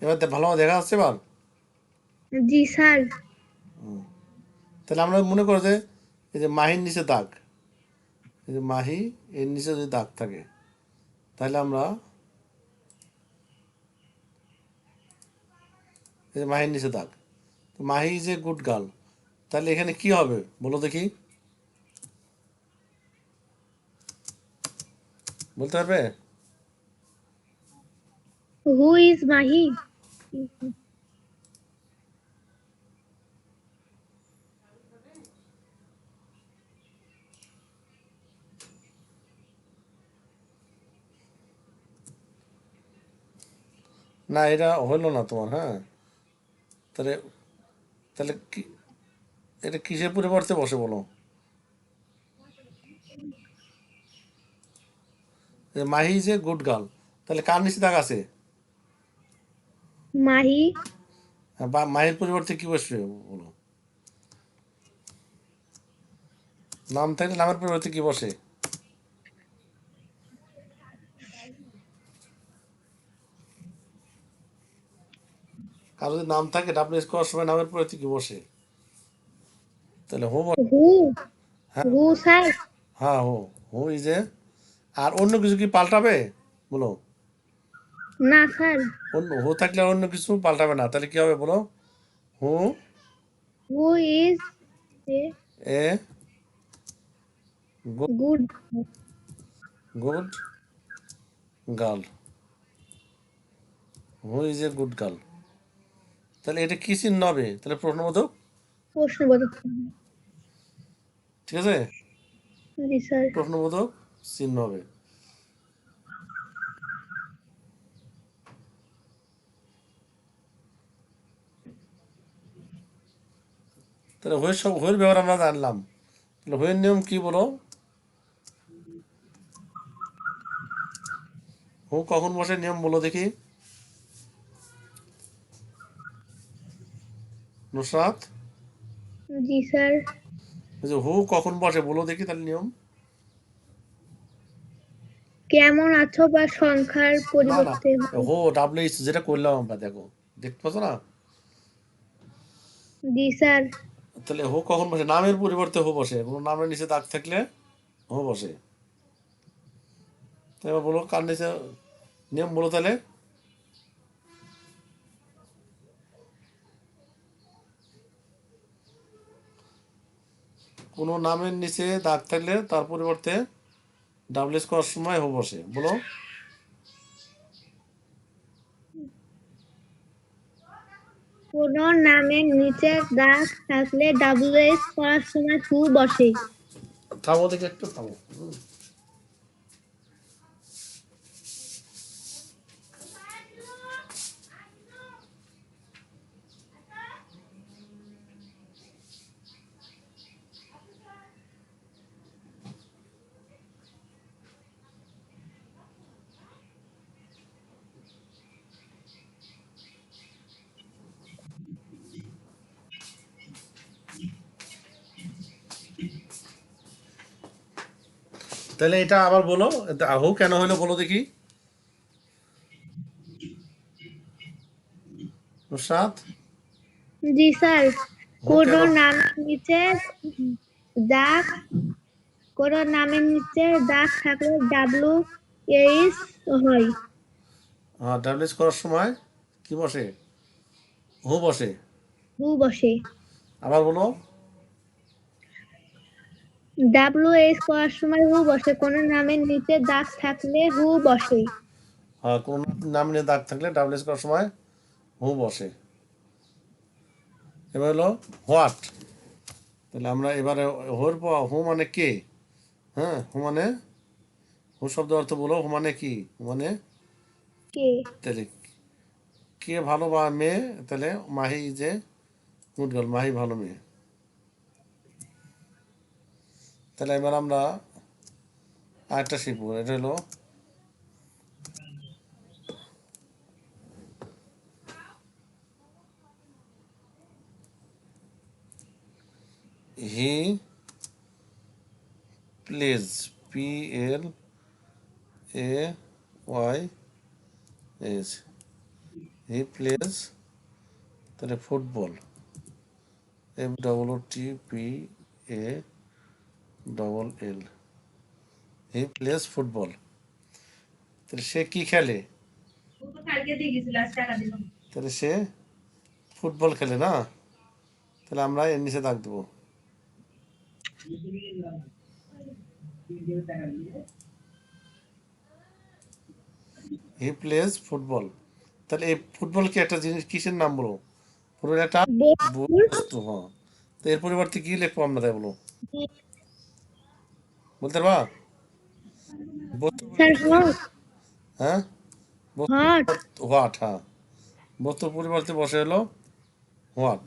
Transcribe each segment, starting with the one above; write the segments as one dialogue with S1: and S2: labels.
S1: এবার ভালোভাবে দেখা যাচ্ছে এবার?
S2: জি স্যার।
S1: তাহলে আমরা মনে করো যে এই যে মাহির নিচে দাগ, এই যে মাহি এর নিচে যদি দাগ থাকে, তাহলে আমরা এই যে মাহির নিচে দাগ, তো Mahi is a good girl, তাহলে এখানে কি হবে বলো দেখি, বলতে পারবে?
S2: Who is Mahi?
S1: না এটা হলো না তোমার, হ্যাঁ। তাহলে তাহলে কি, এটা কিসের পরিবর্তে বসে বলো? যে Mahi is a good girl, তাহলে কার নিচে দাগ আছে?
S2: মাহি।
S1: বা মাহির পরিবর্তে কি বসবে বলো? নাম থাকলে নামের পরিবর্তে কি বসে? কারো যদি নাম থাকে ডাব্লিউ করার সময় নামের পরিবর্তে কি বসে? তাহলে হো বসে।
S2: হু।
S1: হ্যাঁ,
S2: হু স্যার।
S1: হ্যাঁ হো, হো ইজ এ। আর অন্য কিছু কি পাল্টাবে বলো?
S2: না স্যার।
S1: অন্য হো থাকলে আর অন্য কিছু পাল্টাবে না, তাহলে কি হবে বলো? Who
S2: who is a
S1: a
S2: good.
S1: Good girl, who is a good girl, তাহলে এটা কি চিহ্ন হবে তাহলে? প্রশ্নবোধক।
S2: প্রশ্নবোধক।
S1: ঠিক আছে,
S2: জি স্যার।
S1: প্রশ্নবোধক চিহ্ন হবে। তাহলে হয়ের সব হয়ের ব্যাপারে আমরা জানলাম, তাহলে হয়ের নিয়ম কি বলো? হু কখন বসে নিয়ম বলো দেখি, নুসরাত।
S2: জি স্যার।
S1: ওই যে হু কখন বসে বলো দেখি তাহলে নিয়ম।
S2: কেমন আছো বা সংখ্যার
S1: না না,
S2: পরিবর্তে
S1: হো ডাব্লিউ এইচ যেটা করলাম আমরা, দেখো দেখতে পাচ্ছ না?
S2: জি স্যার।
S1: তাহলে হো কখন বসে? নামের পরিবর্তে হো বসে, কোনো নামের নিচে দাগ থাকলে হো বসে। তো এবার বলো কার নিচে নিয়ম বলো তাহলে। কোনো নামের নিচে দাগ থাকলে তার পরিবর্তে ডাব্লিউ এইচ করার সময় হো বসে, বলো।
S2: কোন নামের নিচে দাগ থাকলে ডাব্লিউএস করার সময় হু বসে।
S1: থামো দেখে একটু থামো। তাহলে এটা আবার বলো, এটা হো কেন হলো বলো দেখি, নুসরাত।
S2: জি স্যার।
S1: হো
S2: কোন
S1: কেন?
S2: নামের নিচে দাগ কোন নামের নিচে দাগ থাকলে ডাব্লিউ এইচ হয়।
S1: ডাব্লিউ এইচ করার সময় কি বসে? হো বসে।
S2: হু বসে।
S1: আবার বলো।
S2: ডাব্লিউএইচ করার সময় হু বসে, কোন নামের নিচে দাগ থাকলে হু বসে।
S1: কোন নাম নিয়ে দাগ থাকলে ডাব্লিউ এইচ করার সময় হো বসে। এবার হলো হোয়াট, তাহলে আমরা এবারে হোর হু মানে কে, হ্যাঁ হু মানে, হু শব্দ অর্থ বলো, হু মানে কি, হু মানে
S2: কে।
S1: তাহলে কে ভালো বা মেয়ে, তাহলে মাহি যে গুড গার্ল, মাহি ভালো মেয়ে। তাহলে এবার আমরা আরেকটা শিখবো, এটা হলো he plays, P L A Y S, he plays, তাহলে football, FOOTBALL, he plays football. তাহলে সে কি খেলে? তাহলে সে ফুটবল খেলে না, তাহলে আমরা এর নিচে দাগ দেবো। হি প্লেজ ফুটবল, তাহলে এই ফুটবল কি একটা জিনিস, কিসের নাম বলো? ফুটবল একটা
S2: বস্তুর
S1: বস্তু, হ্যাঁ। তো এর পরিবর্তে কি লিখবো আমরা, তাই বলো, বলতে পারবা? বস্তুর
S2: স্যার
S1: পরিবর্তে কি?
S2: হট
S1: হ্যাঁ, বস্তুর
S2: হট
S1: পরিবর্তে হোয়াট, হ্যাঁ, বস্তুর পরিবর্তে বসে এলো হোয়াট।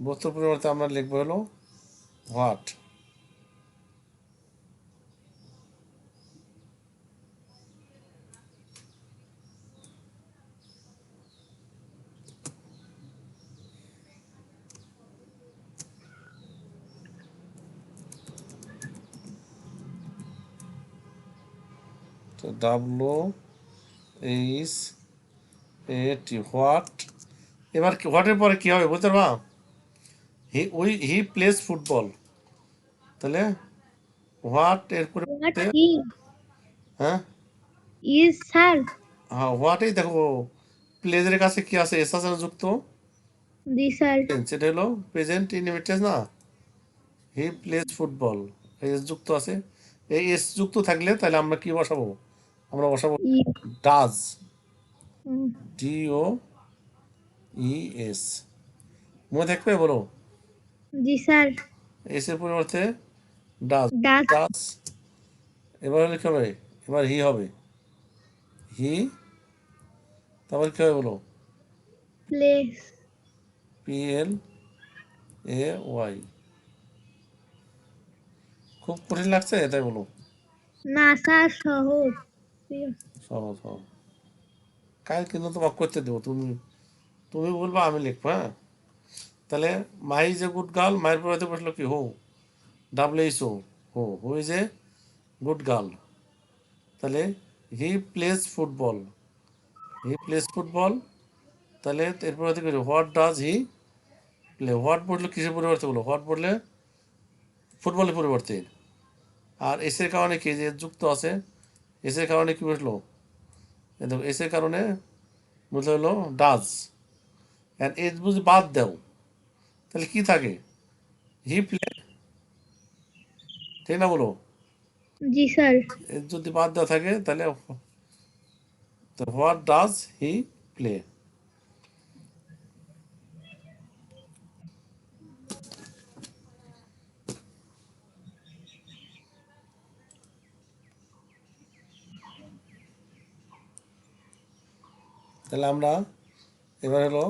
S1: বস্তুর পরিবর্তে আমরা লিখবো হলো হোয়াট। তো WHAT, হোয়াট। এবার হোয়াটের পরে কি হবে বলতে পারবা? হি প্লেস ফুটবল, তাহলে হোয়াট এর
S2: হোয়াট
S1: পরিবর্তে,
S2: ই
S1: হ্যাঁ,
S2: ইজ স্যার
S1: হ্যাঁ হোয়াটেই দেখো, প্লেজের কাছে কি আছে, এস আছে না যুক্ত,
S2: জি স্যার
S1: সেটা হলো প্রেজেন্ট ইনডিফিনিট না। হি প্লেজ ফুটবল, এস যুক্ত আছে। এই এস যুক্ত থাকলে তাহলে আমরা কি বসাবো? আমরা বসাবো
S2: ই
S1: ডাজ,
S2: উম,
S1: DOES। মনে থাকবে বলো,
S2: জি স্যার
S1: এস এর পরিবর্তে ডাজ,
S2: ডাচ
S1: ডাজ। এবার হলে কি হবে? এবার হি হবে, হি, তারপর কি হবে বলো?
S2: Place
S1: PLAY। খুব কঠিন লাগছে তাই বলো?
S2: না স্যার সহজ
S1: সহজ, সহজ। কাল কিন্তু তোমাকে করতে দেবো, তুমি তুমি বলবা, আমি লিখবো, হ্যাঁ। তাহলে my is a good girl, মায়ের পরিবর্তে বসলো কি who, WHO, who is a good girl. তাহলে he plays football, he plays football, তাহলে এর পরিবর্তে কি what does he play, what পড়লে কিসের পরিবর্তে বলো, হোয়াট পড়লে ফুটবলের পরিবর্তে। আর এসের কারণে কি, যে যুক্ত আছে, এসের কারণে কি বসলো? এই দেখো এসের কারণে বুঝতে হলো ডাজ। অ্যান্ড এস বুঝি বাদ দাও, তাহলে কি থাকে? হি প্লে, ঠিক না বলো?
S2: জি স্যার
S1: এস যদি বাদ দেওয়া থাকে তাহলে হোয়াট ডাজ হি প্লে। তাহলে আমরা এবার হলো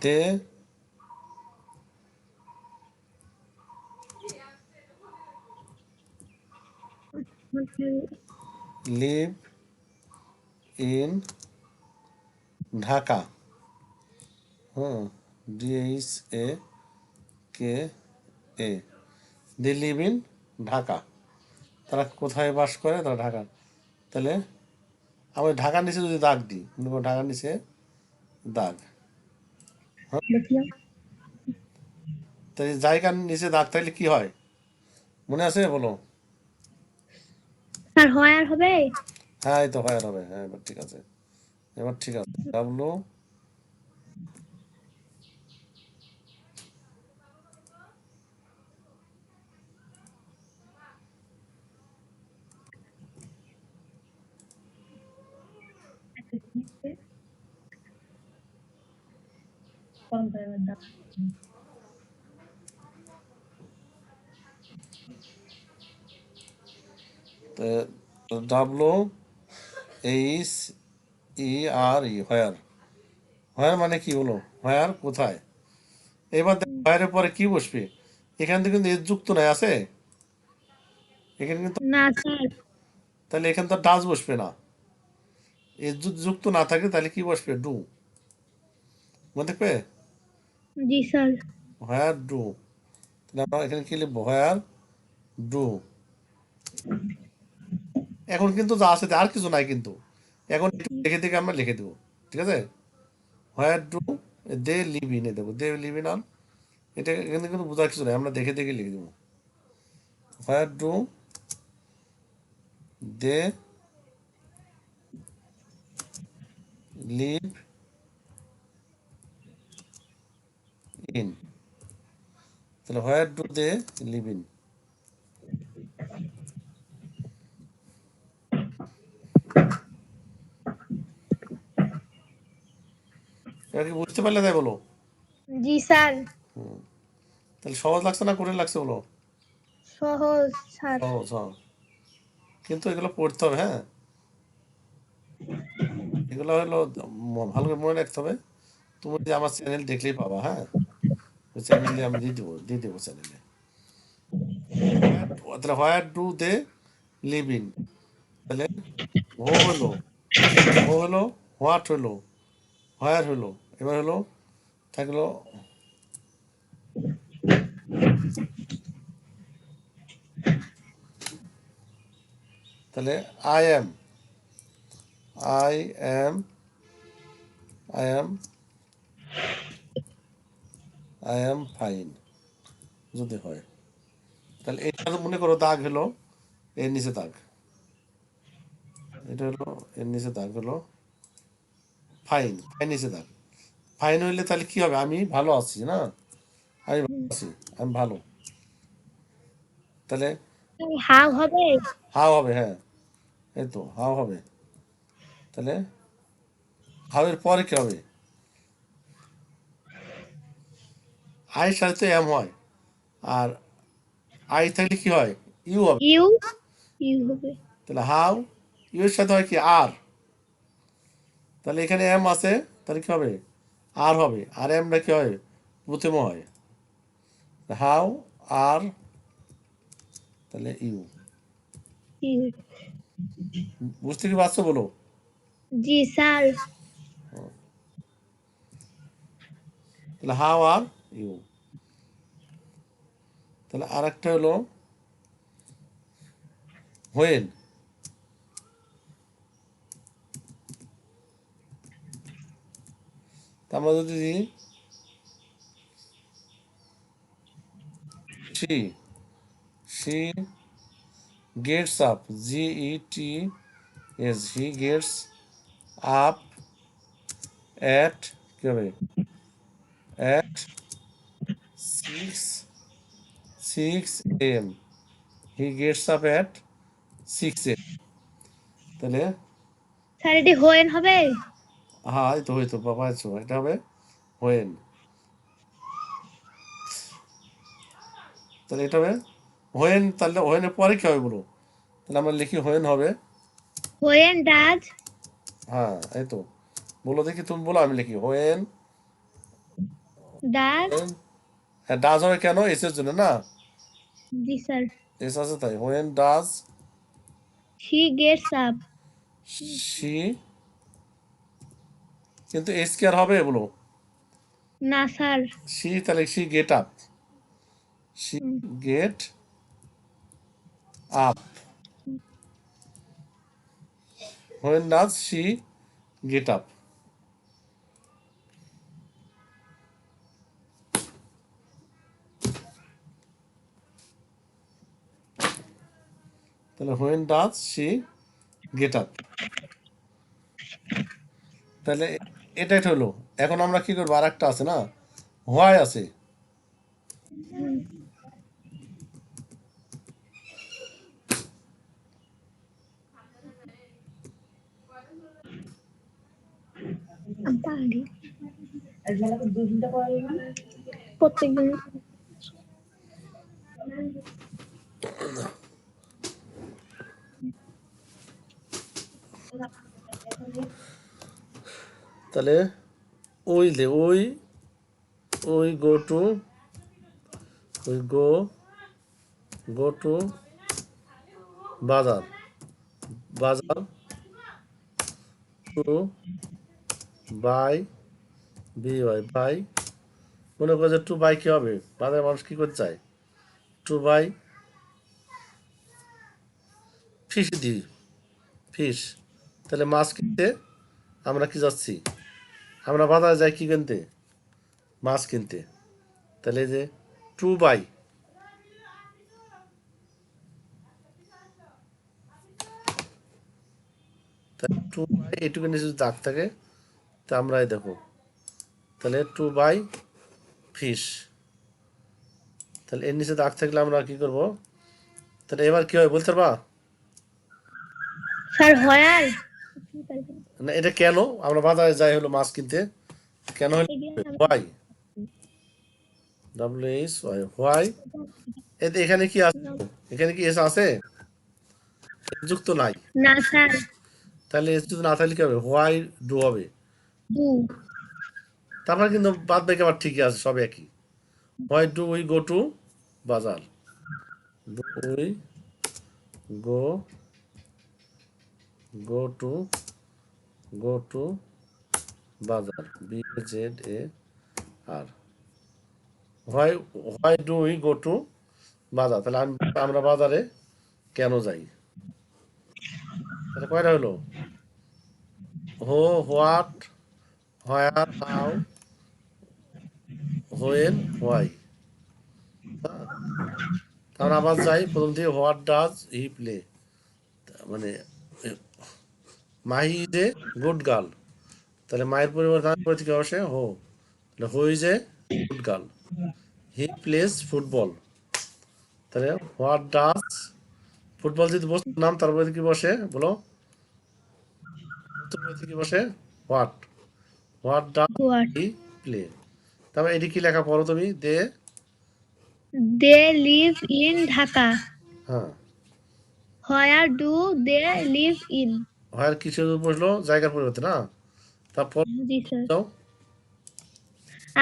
S1: they live in Dhaka, hmm, DHAKA, they live in Dhaka. তারা কোথায় বাস করে? তারা ঢাকা। তাহলে আমি ঢাকার নিচে যদি দাগ দিই, মনে করো ঢাকার নিচে দাগ,
S2: দেখলাম
S1: তাই জায়গার নিচে দাগ থাকলে কি হয় মনে আছে বলো?
S2: স্যার হয় আর হবে
S1: হ্যাঁ, এই তো হয় হবে, হ্যাঁ, এবার ঠিক আছে, এবার ঠিক আছে। ডাবলু, WHERE, হোয়ার। হোয়ার মানে কি হলো? হোয়ার কোথায়। এবার হোয়ারের পরে কি বসবে? এখান থেকে কিন্তু এর যুক্ত নাই আছে, এখানে কিন্তু,
S2: না স্যার।
S1: তাহলে এখানে তো ডাজ বসবে না। এ যদি যুক্ত না থাকে তাহলে কি বসবে? ডু। মনে থাকবে?
S2: জি স্যার।
S1: Where do. তাহলে আমরা এখানে কি লিখবো? Where do. এখন কিন্তু যা আছে আর কিছু নাই কিন্তু, এখন একটু দেখে দেখে আমরা লিখে দেবো। ঠিক আছে? Where do they live in a দেবো, দে লিভ ইন অন। এটা এখানে কিন্তু বোঝার কিছু নাই, আমরা দেখে দেখে লিখে দেবো। Where do they live in. তাহলে where do they live in. এবার কি বুঝতে পারলে? তাই বলো।
S2: জি স্যার।
S1: তাহলে সহজ লাগছে না কঠিন লাগছে বলো?
S2: সহজ স্যার।
S1: সহজ, হ্যাঁ। কিন্তু এগুলো পড়তে হবে, হ্যাঁ। এগুলো হলো ভালো করে মনে রাখতে হবে। তুমি যে আমার চ্যানেল দেখলেই পাবা, হ্যাঁ। ওই চ্যানেলে আমি দিয়ে দেবো চ্যানেলে। তাহলে where do they live in. তাহলে হো হলো, হো হলো, হোয়াট হলো, হোয়ার হলো, এবার হলো থাকলো, তাহলে I am, I am, I am, I am fine যদি হয়। তাহলে এটা মনে করো দাগ হলো এর নিচে দাগ, এটা হলো এর নিচে দাগ হলো ফাইন, ফাইন নিচে দাগ। ফাইন হইলে তাহলে কি হবে? আমি ভালো আছি না, আমি ভালো আছি, আমি ভালো। তাহলে
S2: হাউ হবে।
S1: হাও হবে, হ্যাঁ। এই তো হাও হবে। তাহলে হাউ এর পরে কি হবে? আই সাথে তো এম হয়, আর আই থাকলে কি হয়? ইউ হবে।
S2: ইউ। ইউ হবে।
S1: তাহলে হাউ, ইউ এর সাথে হয় কি? আর। তাহলে এখানে এম আছে, তাহলে কি হবে? আর হবে। আর এমটা কি হয়? প্রথমে হয়। হাউ, আর, তাহলে ইউ।
S2: ইউ।
S1: বুঝতে কি পারছো বলো?
S2: জি স্যার।
S1: তাহলে হাউ আর ইউ। তাহলে আর একটা হলো হোয়েন। তা আমরা যদি she, she gets up, GET S, he gets up at, কি হবে? At six, 6 AM। He gets up at 6 AM। তাহলে
S2: স্যার এটি হোয়েন হবে।
S1: হ্যাঁ, এই তো হয়তো বাবা আছো, এটা হবে হোয়েন। তাহলে এটা হবে হোয়েন। তাহলে হোয়েনের পরে কি হবে বলো? তাহলে আমরা লিখি হোয়েন হবে,
S2: হোয়েন ডাজ।
S1: হ্যাঁ এই তো। বলো দেখি, তুমি বলো, আমি লিখি হোয়েন।
S2: ডাজ।
S1: হ্যাঁ, ডাজ হবে কেন? এস এর জন্য না,
S2: জি স্যার।
S1: এস আছে তাই। When does
S2: she gets up.
S1: She, কিন্তু এস কি আর হবে বলো?
S2: না স্যার।
S1: সি, তাহলে she get up, she get up. When does she get up. তাহলে when does she get up. তাহলে এটা একটা হলো। এখন আমরা কি করবো? আর একটা আছে না, হোয়াই আছে।
S2: আমি পারি প্রত্যেকদিন।
S1: তাহলে ওই দে, ওই, ওই গো টু, ওই গো টু বাজার, বাজার টু বাই বিওয়াই বাই, মনে করো যে টু বাই কি হবে, বাজারের মানুষ কি করতে চায়, টু বাই ফিশ দিই, ফিশ। তাহলে মাছ কিনতে আমরা কি যাচ্ছি, আমরা বাজারে যাই কি কিনতে, মাছ কিনতে। তাহলে এই যে টু বাই, টু বাই এইটুকু নিচে যদি দাগ থাকে তা আমরা এই দেখো, তাহলে টু বাই ফিশ। তাহলে এর নিচে দাগ থাকলে আমরা কি করব, তাহলে এবার কি হয় বলতে পারবা,
S2: স্যার হোয়ার
S1: না এটা কেন আমরা বাজারে যাই হলো মাছ কিনতে, কেন হলো why, W H Y, why. এতে এখানে কি আছে, এখানে কি এস আছে, যুক্ত নাই।
S2: না স্যার
S1: তাহলে এস যদি না থাকলে কি হবে, হোয়াই ডু হবে।
S2: ডু
S1: তারপর কিন্তু বাদ বাকি আবার ঠিকই আছে, সব একই। Why do we go to bazaar, do we go, go to, go to bazaar, B Z A R. Why, why do we go to bazaar, তাহলে আমরা বাজারে কেন যাই, তাহলে কয়টা হলো, হো, what, where, how, when, why. তারপর আবার যাই প্রথম থেকে, হোয়াট ডাজ হি প্লে, মানে Mahi is a good girl, তাহলে মায়ের পরিবর্তে আমি পরে থেকে বসে হো, তাহলে হু is a good girl, he plays football, তাহলে হোয়াট ডাজ, ফুটবল যদি বসে নাম তারপরে কি বসে বলো, তারপরে কি বসে what, what does
S2: what
S1: he play. তারপরে এটি কি লেখা পড়ো তুমি, they,
S2: they live in Dhaka
S1: হ্যাঁ,
S2: where do they live in
S1: হয় কিসের উপর বসলো, জায়গার পরিবর্তে না, তারপর
S2: জি স্যার
S1: যাও,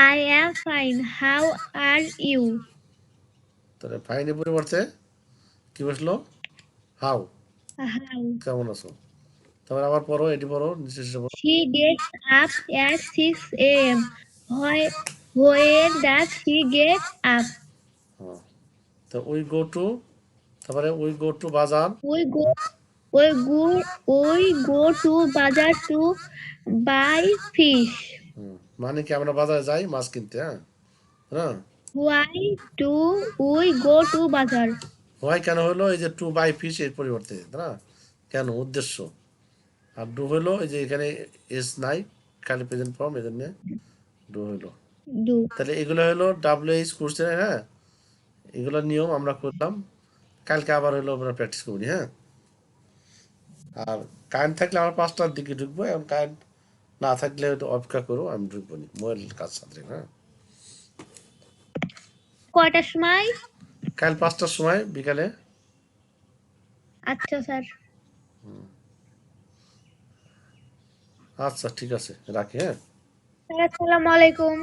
S2: I am fine how are you
S1: তাহলে ফাইনের পরিবর্তে কি বসলো, হাউ,
S2: হাউ
S1: কেমন আছো। তারপর আবার পড়ো, এটি পড়ো, নিচে শেষে পড়ো।
S2: She gets up at 6 a.m. When does she get up?
S1: হ্যাঁ, তো উই গো টু, তারপরে উই গো টু বাজার,
S2: We go we go we go to bazaar to buy fish.
S1: মানে কি আমরা বাজারে যাই মাছ কিনতে, হ্যাঁ, হ্যাঁ।
S2: Why do we go to bazaar?
S1: Why কেন হলো, এই যে টু বাই ফিশ এর পরিবর্তে, না কেন উদ্দেশ্য, আর ডু হলো এই যে এখানে এস নাই, খালি প্রেজেন্ট ফর্ম, এই জন্য ডু হলো।
S2: Do
S1: তাহলে এগুলো হলো ডাব্লিউ এইচ কোর্সের, হ্যাঁ, এগুলো নিয়ম আমরা করলাম, কালকে আবার হলো আমরা প্র্যাকটিস করি, হ্যাঁ। আর কারেন্ট থাকলে আমরা 5টার দিকে ঢুকবো, এখন কারেন্ট না থাকলে হয়তো অপেক্ষা করো, আমি ঢুকবো নি, মোবাইল কাজ সাথে, হ্যাঁ।
S2: কয়টার সময়?
S1: কাল 5টার সময় বিকালে।
S2: আচ্ছা স্যার
S1: আচ্ছা ঠিক আছে, রাখি, হ্যাঁ।
S2: আসসালামু আলাইকুম